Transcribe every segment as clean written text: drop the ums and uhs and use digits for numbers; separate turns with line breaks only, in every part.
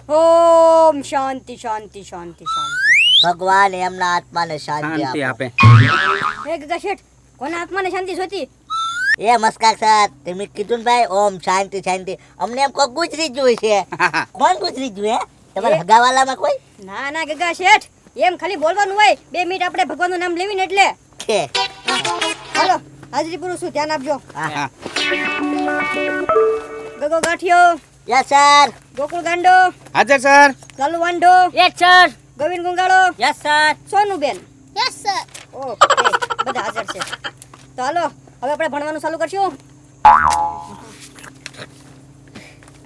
ઓમ શાંતિ શાંતિ શાંતિ શાંતિ.
ભગવાન એમના આત્માને શાંતિ
શાંતિ
આપે.
આપે.
હે ગગા શેઠ, કોના આત્માને શાંતિ જોતી?
એ મસ્કા સર, તમે કીધું ને ભાઈ ઓમ શાંતિ શાંતિ, અમને એમ કોઈ ગુજરી જોઈ છે. કોણ ગુજરી જોઈ? તમારા હગાવાલામાં કોઈ
ના ના ગગા શેઠ, એમ ખાલી બોલવાનું હોય. 2 મિનિટ આપણે ભગવાનનું નામ લેવીને એટલે.
છે?
હાલો હાજરી પૂરું છું, ધ્યાન આપજો.
હા.
Gago Ganthiyo,
yes sir.
ગોકુળ ગાંડો,
હાજર sir.
Lalu Vandho,
yes sir.
Govind Gungalo,
yes sir.
Sonuben.
Yes sir.
Okay, બધા હાજર છે. તો હાલો હવે આપણે ભણવાનું ચાલુ કરશું.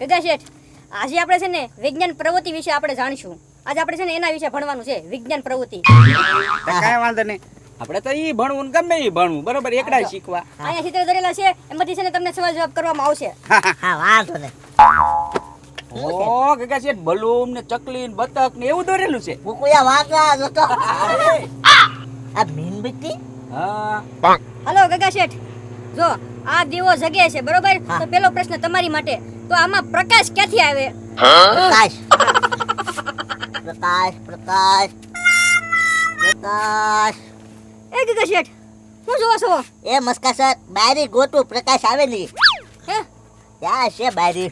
ગગા શેઠ, આજે આપણે છે ને વિજ્ઞાન પ્રવૃત્તિ વિશે આપણે જાણીશું. આજે આપણે છે ને એના વિશે ભણવાનું છે, વિજ્ઞાન પ્રવૃત્તિ.
કાંઈ વાંધો નહીં. આપણે તો ઈ ભણવું ને ગમે ઈ ભણવું, બરોબર, એકડા શીખવા.
અહીંયા ચિત્ર દોરેલા છે, એમાંથી છે ને તમને સવાલ જવાબ કરવામાં આવશે.
હા વાંધો નહીં.
ઓ ગગા શેઠ, બલૂન ને ચકલી ને બતક ને એવું દોરેલું છે.
કુકુયા વાંચવા જોતો. આ મીણબત્તી?
હા.
હાલો ગગા શેઠ, જો આ દીવો જગે છે, બરોબર? તો પેલો પ્રશ્ન તમારી માટે. તો આમાં પ્રકાશ ક્યાંથી આવે?
પ્રકાશ. પ્રકાશ પ્રકાશ પ્રકાશ.
એ ગગા શેઠ, શું જોવો છો?
એ મસ્કા સર, બારી ગોતું, પ્રકાશ આવે નહીં.
હે,
ત્યાં છે બારી.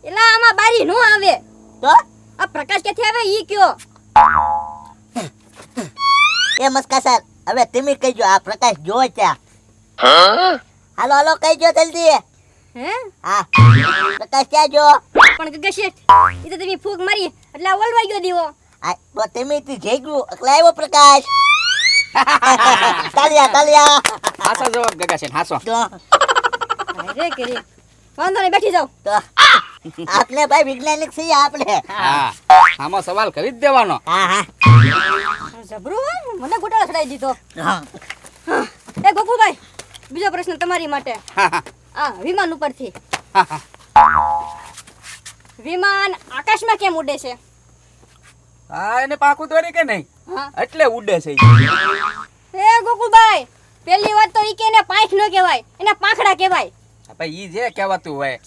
એલા આમાં બારી નો આવે.
તો
આ પ્રકાશ ક્યાંથી આવે ઈ કયો?
એ મસ્કા સર, હવે તમે કહીજો આ પ્રકાશ જો ત્યાં. હાલો હાલો કહીજો જલ્દી.
હે,
હા, પ્રકાશ ક્યાં જો?
પણ ગગા શેઠ, ઈ તો તમે ફૂંક મારી એટલે આ ઓલવાઈ ગયો દીવો.
આ તો તમે થી જઈ ગયું એટલે આવ્યો પ્રકાશ. તાલિયા તાલિયા.
હાસો જવાબ ગગા શેઠ, હાસો.
તો
અરે કરી, વાંધો નહીં, બેઠી જાઓ.
તો આપણે ભાઈ વૈજ્ઞાનિક છીએ આપણે.
હા, આમાં સવાલ કરી જ દેવાનો.
હા હા
જબરું હો, મને ગોટાળો ચડાવી દીધો.
હા.
એ ગોકુભાઈ, બીજો પ્રશ્ન તમારી માટે. આ વિમાન ઉપરથી. વિમાન આકાશમાં કેમ ઉડે છે?
હા, એને પાકું દોરી કે નહીં,
હા,
એટલે ઉડે છે ઈ.
એ ગોકુલભાઈ, પહેલી વાત તો ઈ કે એને પાંખ ન કહેવાય, એને પાંખડા કહેવાય.
ભાઈ ઈ જે કહેવાતું હોય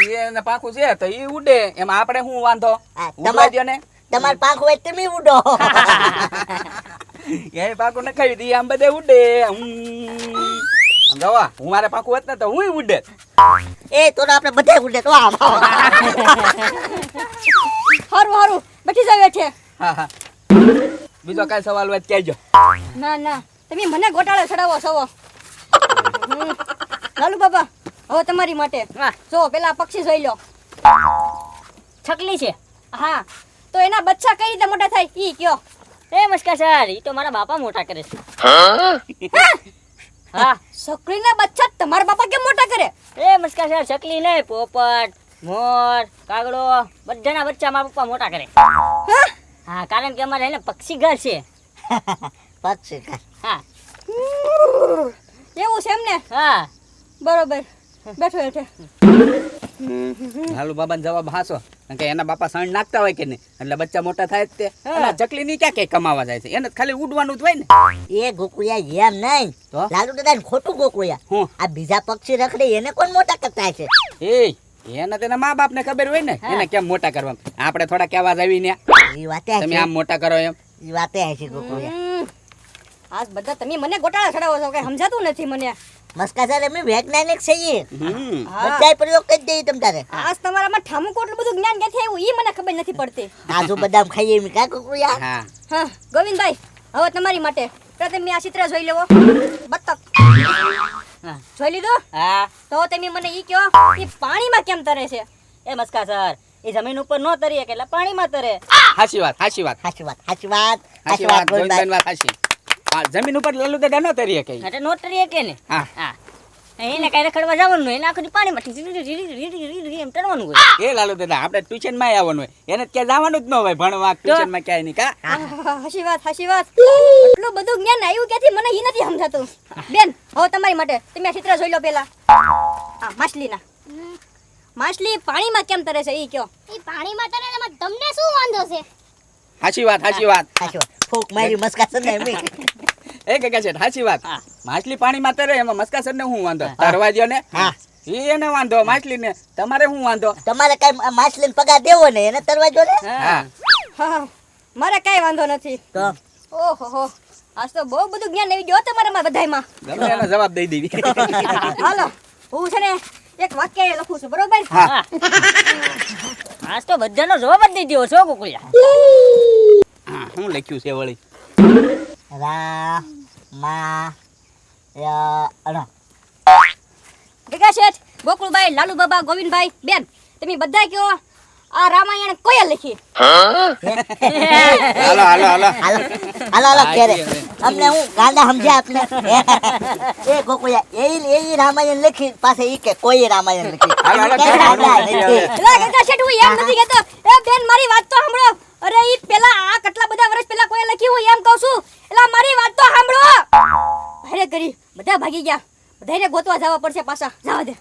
ઈ એને પાકું છે તો ઈ ઉડે, એમાં આપણે શું વાંધો?
હા,
ઉડવા દ્યો ને.
તમાર પાંખ હોય તમે ઉડો.
એ પાકું ન ખાવી દી, આમ બધે ઉડે. આમ જવા, હું મારે પાકું હોત ને તો હું ઉડે.
એ તો આપણે બધે ઉડે તો આમ.
હારું હારું, બેઠી જાવ હેઠે.
હા હા, બીજો કાંઈ સવાલ હોય તો કહેજો.
ના ના, તમે મને ગોટાળો ચડાવો છો. લાલુ બાબા, હવે તમારી માટે. જો પેલા પક્ષી જોઈ લો.
છકલી છે.
હા, તો એના બચ્ચા કઈ રીતે મોટા થાય ઈ કયો?
એ મસ્કા સર, ઈ તો મારા બાપા મોટા કરે છે. હા.
છકલીના બચ્ચા તમારા બાપા કેમ મોટા કરે?
એ મસ્કા સર, છકલી નહીં, પોપટ, મોર, કાગડો, બધાના બચ્ચા મારા પપ્પા મોટા કરે.
હા?
હા, કારણ કે અમારે એને પક્ષી ઘર છે.
પક્ષી કા.
હા.
એવું છે એમ ને?
હા.
બરોબર, બેઠો હેઠે.
લાલુ બાબાને જવાબ હાસો, કારણ કે એના બાપા સણ નાખતા હોય કે નહીં, એટલે બચ્ચા મોટા થાય જ તે. અને આ ચકલી ની ક્યાં કઈ કમાવા જાય છે, એને તો ખાલી ઉડવાનું જ હોય ને.
એ ગોકુયા એમ નહીં.
તો?
લાલુ દાદા ખોટું ગોકુયા.
હું
આ બીજા પક્ષી રખડે એને કોણ મોટા કરતા છે?
એ એને તેના મા બાપ ને ખબર હોય ને એને કેમ મોટા કરવા. આપણે થોડા કહેવા જાવી ને
એ વાતે
તમે આમ મોટા કરો એમ.
એ વાતે છે ગોકુયા.
આજ બધા તમે મને ગોટાળા ચડાવો છો, કઈ સમજાતું નથી મને.
મસ્કા સર અમે વૈજ્ઞાનિક છીએ.
હા,
બધાય પ્રયોગ કરી દઈએ તમ તારે.
આજ તમારામાં ઠામુક એટલું બધું જ્ઞાન ક્યાંથી આવ્યું ઈ મને ખબર નથી પડતી.
કાજુ બદામ ખાઈએ એમ કા ગોકુયા?
હા,
હા ગોવિંદભાઈ, હવે તમારી માટે. પ્રથમ આ ચિત્ર જોઈ લેવો. બતક
હા.
જોઈ લીધું?
હા.
તો તમે મને ઈ કયો, ઈ પાણીમાં કેમ તરે છે?
એ મસ્કા સર, એ જમીન ઉપર ન તરીએ કે એટલે પાણીમાં તરે.
હાચી વાત, હાચી વાત,
સાચી વાત સાચી વાત
હાચી વાત, ગોવિંદભાઈ વાત હાચી. હા, જમીન ઉપર લાલુ દાદા ન તરીએ કઈ.
એટલે નો તરીએ કે ને.
હા.
હા. એને કાંઈ રખડવા જવાનું નહીં, એને આખું દી પાણીમાં એમ તરવાનું હોય.
એ લાલુ દાદા આપણે ટ્યુશન માં આવવાનું હોય, એને ક્યાં જવાનું જ ન હોય ભણવા, ટ્યુશન માં ક્યાંય નહીં કા.
હાચી વાત, હાચી વાત. એટલું બધું જ્ઞાન આવ્યું ક્યાંથી મને ઈ નથી સમજાતું. બેન, હવે તમારી માટે. તમે આ ચિત્ર જોઈ લો પેલા. હા, માછલીના. માછલી પાણીમાં કેમ તરે છે ઈ કયો?
ઈ પાણીમાં તરે એમાં તમને શું વાંધો છે?
હાચી વાત, હાચી વાત.
સાચી વાત. ફૂંક મારી મસ્કા સર ને એમ.
એ ગગા શેઠ હાચી વાત. માછલી પાણીમાં તરે એમાં મસ્કા સર ને હું વાંધો? તરવા દ્યો ને.
હા
ઈ એને વાંધો માછલીને, તમારે શું વાંધો?
તમારે કઈ માછલીને પગાર દેવો ને એને તરવા જો ને.
હા
હા મારે કાંઈ વાંધો નથી.
તો
ઓહો હો આજ તો બહુ બધું જ્ઞાન આવી ગયું તમારામાં બધાયમાં.
ગમે એનો જવાબ દઈ દેવી.
હાલો હું છે ને એક વાક્ય લખું છું બરોબર.
હા
આજ તો બધાનો જવાબ જ દઈ દ્યો છો ગોકુળિયા.
હા, શું લખ્યું છે વળી?
રા મા અનો
ગગા શેઠ, ગોકુળભાઈ, લાલુ બાબા, ગોવિંદભાઈ, બેન તમે બધા કયો આ રામાયણ કોઈએ લખી?
હાલો હાલો હાલો
હાલો હાલો ક્યારે અમને હું ગાંડા સમજ્યા આપને. એ ગોકુળિયા એ રામાયણ લખી પાસે ઈ કે કોઈ રામાયણ લખી.
હાલો, હાલો,
કે ગાંડા નથી.
એલા ગગા શેઠ હું એમ નથી કહેતો. એ બેન મારી વાત તો સાંભળો. અરે ઈ પેલા આ કેટલા બધા વર્ષ પહેલા કોઈએ લખ્યું હું એમ કહું છું. એલા મારી વાત તો સાંભળો. અરે કરી બધા ભાગી ગયા. બધાને ગોતવા જવા પડશે પાછા. જવા દે.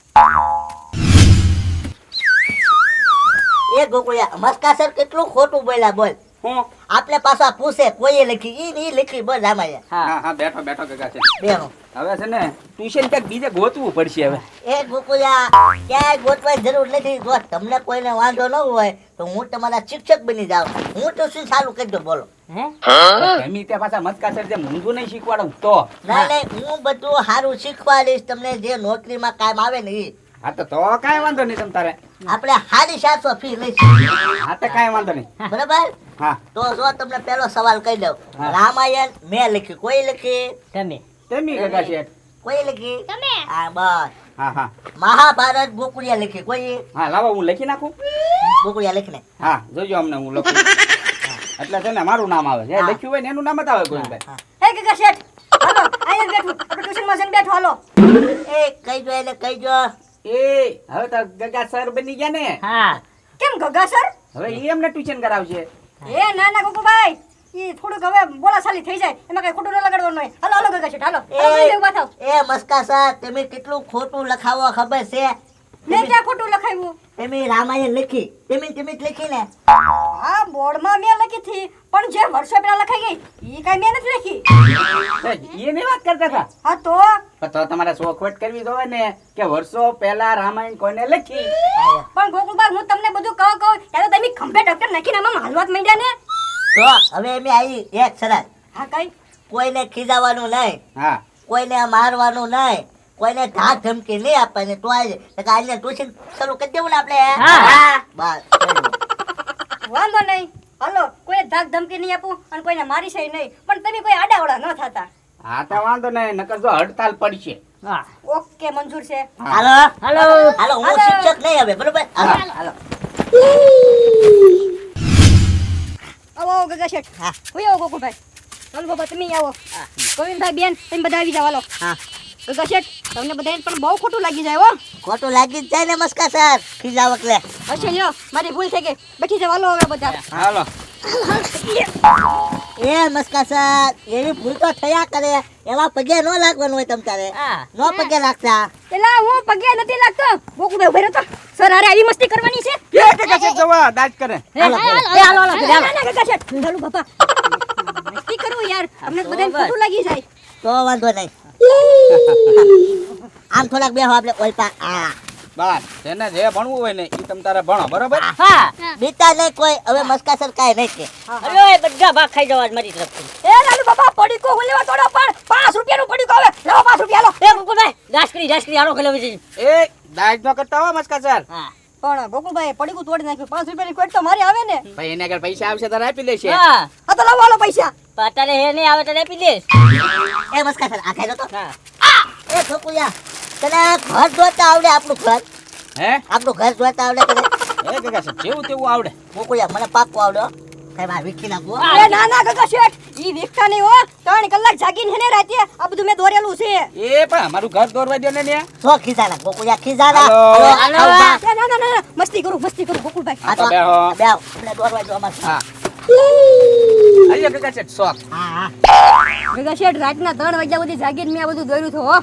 એ ગોકુળિયા મસ્કા સર કેટલું ખોટું બોલ્યા બોલ.
હું
આપણે પાછા પૂછે કોઈએ લખી ઈ લખી બોલ રામાયણ.
હા હા બેઠો બેઠો ગગા છે.
બેહો.
હવે છે ને ટ્યુશન ક્યાંક બીજે ગોતવું પડશે હવે.
એ ગોકુળિયા ક્યાંય ગોતવાની જરૂર નથી. જો તમને કોઈને વાંધો ન હોય તો હું તમારા શિક્ષક બની જાઉં. હું ટ્યુશન ચાલુ કરી દઉં. બોલો.
ગમી ત્યાં પાછા મસ્કાસર જે મૂંઝું નહીં શીખવાડું તો.
ના નહીં હું બધું સારું શીખવાડીશ તમને જે નોકરીમાં કામ આવે ને ઈ.
હા તો કાંઈ વાંધો નહીં તમ તારે.
આપણે 750 ફી લઈશું.
હા તો કાંઈ વાંધો નહીં.
બરાબર.
હા
તો જો તમને પહેલો સવાલ કહી દઉં.
હા.
રામાયણ મેં લખ્યું કોઈ લખી?
તમે
તેમી ગગા છે.
કોઈ લખી?
તમે
હા બસ.
હા હા
મહાભારત ગોકુળિયા લખી કોઈ?
હા લાવો હું લખી નાખું.
ગોકુળિયા લખીને.
હા જોજો અમને હું લખું. એટલે છે ને મારું નામ આવે. જે
હા.
લખ્યું હોય ને એનું નામ જ આવે ગોવિંદભાઈ.
હે ગગા શેઠ હાલો અહીંયા બેઠું. આપણે ટ્યુશનમાં જઈને બેઠો હાલો.
એ કહીજો એને કહીજો.
એ હવે તો ગગા સર બની ગયા ને.
હા
કેમ ગગા સર?
હવે ઈ અમને ટ્યુશન કરાવશે.
એ ના ના ગોકુભાઈ ઈ થોડુંક હવે બોલાચાલી થઈ જાય એમાં કઈ ખોટું ન લગાડવાનું હોય. હાલો હાલો ગગા શેઠ હાલો. હાલો,
એ
ઉભા થાવ.
મસ્કા સર તમે કેટલું ખોટું લખાવો ખબર છે?
મેં ક્યાં ખોટું લખાવ્યું?
તમે રામાયણ લખી તમે જ લખી ને.
હા બોર્ડમાં મેં લખી હતી પણ જે વર્ષો પહેલા લખાઈ ગઈ ઈ કઈ મેં નથી લખી.
એની વાત કરતા હતા.
હા તો
પણ તો તમારે શોખવટ કરવી જોવે ને કે વર્ષો પહેલા રામાયણ કોને લખી.
પણ ગોકુળભાઈ હું તમને બધું કહું ત્યારે તમે ખંભે ડોક્ટર નાખીને આમાં હાલવાત માંડ્યા ને.
તો હવે અમે આવી એક શરત.
હા કઈ?
કોઈને ખીજાવાનું નહીં,
હા
કોઈને મારવાનું નહીં, કોઈને ધાક ધમકી નહીં આપવાની. તો આજે આજે ટ્યુશન શરૂ કરી દેવું ને આપણે.
હા.
બસ
વાંધો નહીં હાલો. કોઈ ધાક ધમકી નહીં આપું અને કોઈને મારી છે નહીં પણ તમે કોઈ આડાવડા ન થતા.
હા તો વાંધો નહીં નકર જો હડતાલ પડશે.
હા
ઓકે મંજૂર છે.
હાલો
હાલો
હાલો હું
હાલો.
શિક્ષક નહીં હવે બરોબર. હાલો હાલો.
આવો આવો ગગા શેઠ.
હા.
હું આવો ગોકુળભાઈ. ચાલો બાબા તમે આવો. ગોવિંદભાઈ બેન તમે બધા આવી જાવ હાલો.
હા
ગગા શેઠ તમને બધાને પણ બહુ ખોટું લાગી જાય હો.
ખોટું લાગી જ જાય ને મસ્કા સર. ખીજાવ એટલે
હશે લ્યો મારી ભૂલ થઈ ગઈ. બેઠી જાવ હાલો હવે બધા.
હાલો
એ મસ્કા સર એવી ભૂલ તો થયા કરે. એવા પગે ન લાગવાનું હોય તમ તારે.
હા
નો પગે લાગતા.
એલા હું પગે નથી લાગતો. ગોકુળભાઈ ઉભા રહો તો. સર અરે આવી મસ્તી કરવાની છે.
એ ગગા છે જવા દાજ કરે.
હાલો હાલો હાલો
ના, ના, ગગા શેઠ. ચાલો બાપા મસ્તી કરું યાર. અમને બધાને ખોટું લાગી જાય.
તો વાંધો નહીં. આમ થોડાક બેહો આપણે ઓલપા. આ
બસ જેને જે ભણવું હોય ને ઈ તમ તારે ભણો બરોબર.
હા
બીતા નહીં કોઈ. હવે મસ્કા સર કાંઈ નહીં કે.
અરે એ બધા ભાગ ખાઈ જવા મારી તરફથી.
એ લાલુ બાપા પડીકો હું લેવા તોડો પણ 5 રૂપિયાનું પડીકો આવે. લાવો 5 રૂપિયા લો.
એ ગોકુળભાઈ દાસકરી હાલો ખેલો વિજય.
એ દાજ નો કરતા હો મસ્કા સર.
હા
પણ ગોકુળભાઈ પડીકું તોડી નાખ્યું. 5 રૂપિયાની કોટ તો મારે આવે ને.
ભાઈ એને આગળ પૈસા આવશે તારે આપી દેશે.
હા
આ તો લાવો હાલો પૈસા.
પાતાને હે નહીં આવે તો આપી દેશ.
એ મસ્કા સર આ ખાઈ તો.
હા
એ છોકુયા તને ઘર જોતા આવડે? આપણું ઘર
હે
આપણું ઘર જોતા આવડે તને?
એ ગગા છે જેવું તેવું આવડે.
છોકુયા મને પાક્કું આવડે હો. કઈ માં વીખી નાખું હો.
એ ના ના ગગા શેઠ ઈ વિકતા નહીં હો. 3 કલાક જાગીને હેને રાતે આ બધું મેં દોરેલું છે.
એ પણ અમારું ઘર દોરવા દો ને ન્યા.
સો ખીજાના ગોકુળિયા ખીજાના.
હાલો.
હાલો,
હાલો.
આવ જા.
એ ના ના ના મસ્તી કરું ગોકુળભાઈ.
આ તો
બેહો.
બેહો. આપણે દોરવા જો અમારે.
હા આયો ગગા છે શોખ.
હા
ગગા શેઠ રાતના 3 વાગ્યા સુધી જાગીને મેં આ બધું દોર્યું હતું હો.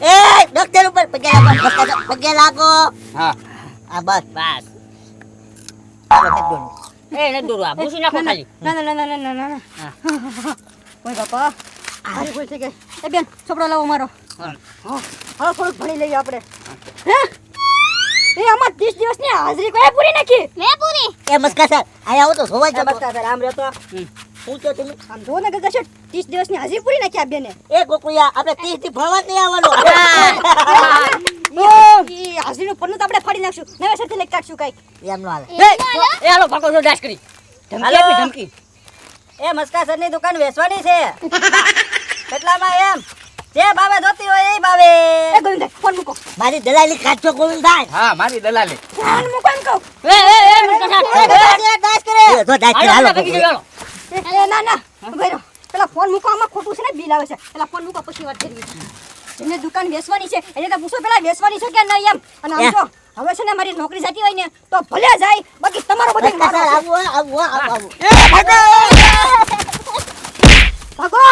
એ ડોક્ટર ઉપર પગે લાગો. મસ્કા સર, પગે લાગો.
હા
આ બસ
બસ
હાલો કરી દો.
એ ને દૂર આ ભૂસી નાખો ખાલી.
ના ના ના ના ના ના ના. ઓય બાપા મારી ભૂલ થઈ ગઈ. એ બેન છોકરો લાવો મારો. હા હાલો થોડુંક ભણી લઈએ આપણે. હે એ આમાં 30 દિવસની હાજરી કોઈ પૂરી નાખી
મેં પૂરી
એ મસ્કા સર આયા આવો તો જોવા જ
બસ તારે આમ રહ્યો તો
શું કહો તમે
આમ જો ને ગગા શેઠ 30 દિવસની હાજરી પૂરી નાખી આ બેને
એ ગોકુળિયા આપણે 30 થી ભણવા જ નહીં આવવાનું
ઈ હાજરીનું પન્નું તો આપણે ફાડી નાખશું નવેસરથી લઈ કાઢશું કઈ
એમ નો હાલે
એ હાલો ભાગો છો દાસ કરી ધમકી
હાલો.
આપી ધમકી
એ મસ્કા સરની દુકાન વેચવાની છે કેટલામાં એમ જે ભાવે જોતી હોય એ ભાવે એ ગોવિંદ ફોન મૂકો
મારી દલાલી કાચો ગોવિંદભાઈ
હા મારી દલાલી
ફોન મૂકો એમ કહું
એ મુરકા
દાસ કરે તો દાસ કરે હાલો
હાલો
એ ના ના ભાઈ પેલા ફોન મૂકો આમાં ખોટું છે ને બિલ આવે છે પેલા ફોન મૂકો પછી વાત કરવી જેને દુકાન વેચવાની છે એને તો પૂછો પેલા વેચવાની છે કે નહીં એમ અને આમ જો હવે છે ને મારી નોકરી જતી હોય ને તો ભલે જાય બાકી તમારો બધો
મસ્કા સર આવો આવો આવો
ભાગો